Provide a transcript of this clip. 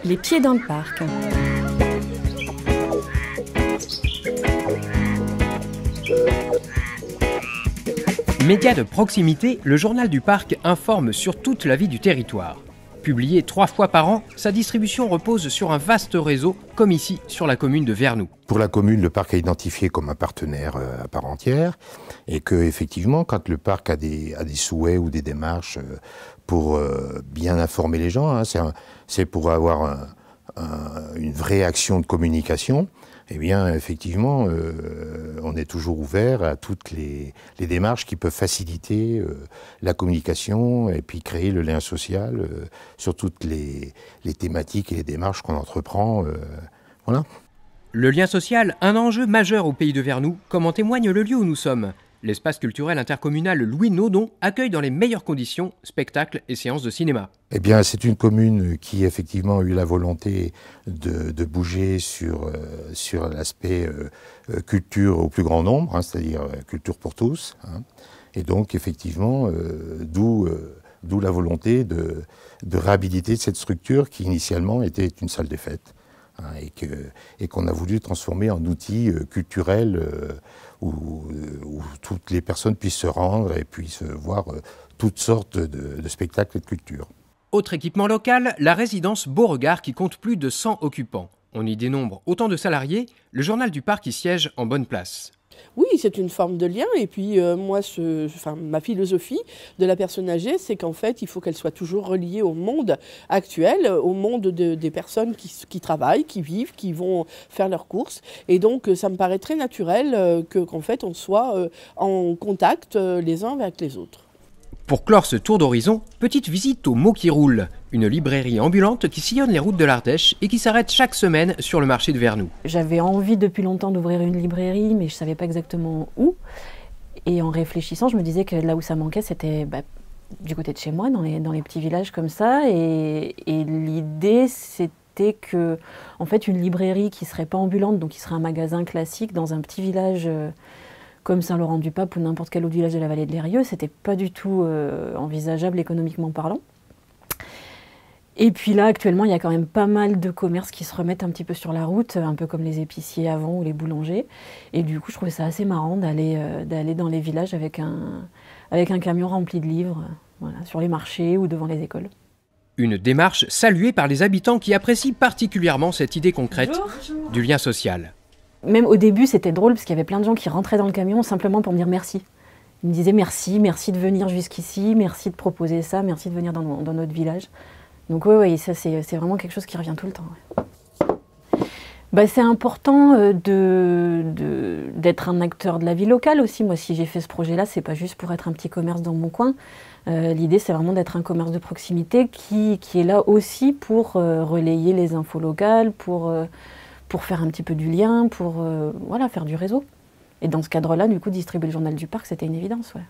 Les pieds dans le parc. Média de proximité, le journal du parc informe sur toute la vie du territoire. Publié 3 fois par an, sa distribution repose sur un vaste réseau, comme ici sur la commune de Vernoux. Pour la commune, le parc est identifié comme un partenaire à part entière et que effectivement, quand le parc a des souhaits ou des démarches pour bien informer les gens, c'est pour avoir une vraie action de communication. Eh bien, effectivement, on est toujours ouvert à toutes les démarches qui peuvent faciliter la communication et puis créer le lien social sur toutes les thématiques et les démarches qu'on entreprend. Voilà. Le lien social, un enjeu majeur au pays de Vernoux, comme en témoigne le lieu où nous sommes. L'espace culturel intercommunal Louis Naudon accueille dans les meilleures conditions spectacles et séances de cinéma. Eh bien, c'est une commune qui effectivement a eu la volonté de bouger sur l'aspect culture au plus grand nombre, c'est-à-dire culture pour tous. Et donc, effectivement, d'où la volonté de réhabiliter cette structure qui initialement était une salle des fêtes. Et qu'on a voulu transformer en outil culturel où toutes les personnes puissent se rendre et puissent voir toutes sortes de spectacles et de culture. Autre équipement local, la résidence Beauregard qui compte plus de 100 occupants. On y dénombre autant de salariés, le journal du parc y siège en bonne place. Oui, c'est une forme de lien et puis ma philosophie de la personne âgée, c'est qu'en fait, il faut qu'elle soit toujours reliée au monde actuel, au monde des personnes qui travaillent, qui vivent, qui vont faire leurs courses. Et donc, ça me paraît très naturel qu'en fait, on soit en contact les uns avec les autres. Pour clore ce tour d'horizon, petite visite au Mot qui roule, une librairie ambulante qui sillonne les routes de l'Ardèche et qui s'arrête chaque semaine sur le marché de Vernoux. J'avais envie depuis longtemps d'ouvrir une librairie, mais je ne savais pas exactement où. Et en réfléchissant, je me disais que là où ça manquait, c'était du côté de chez moi, dans les petits villages comme ça. Et l'idée, c'était que, en fait, une librairie qui ne serait pas ambulante, donc qui serait un magasin classique dans un petit village comme Saint-Laurent-du-Pape ou n'importe quel autre village de la vallée de l'Eyrieux, c'était pas du tout envisageable économiquement parlant. Et puis là, actuellement, il y a quand même pas mal de commerces qui se remettent un petit peu sur la route, un peu comme les épiciers avant ou les boulangers. Et du coup, je trouvais ça assez marrant d'aller dans les villages avec un camion rempli de livres, sur les marchés ou devant les écoles. Une démarche saluée par les habitants qui apprécient particulièrement cette idée concrète du lien social. Même au début, c'était drôle parce qu'il y avait plein de gens qui rentraient dans le camion simplement pour me dire merci. Ils me disaient merci de venir jusqu'ici, merci de proposer ça, merci de venir dans notre village. Donc oui, ça c'est vraiment quelque chose qui revient tout le temps. Ouais. C'est important d'être un acteur de la vie locale aussi. Moi, si j'ai fait ce projet-là, c'est pas juste pour être un petit commerce dans mon coin. L'idée, c'est vraiment d'être un commerce de proximité qui est là aussi pour relayer les infos locales, pour faire un petit peu du lien, pour faire du réseau. Et dans ce cadre-là, du coup, distribuer le journal du parc, c'était une évidence. Ouais.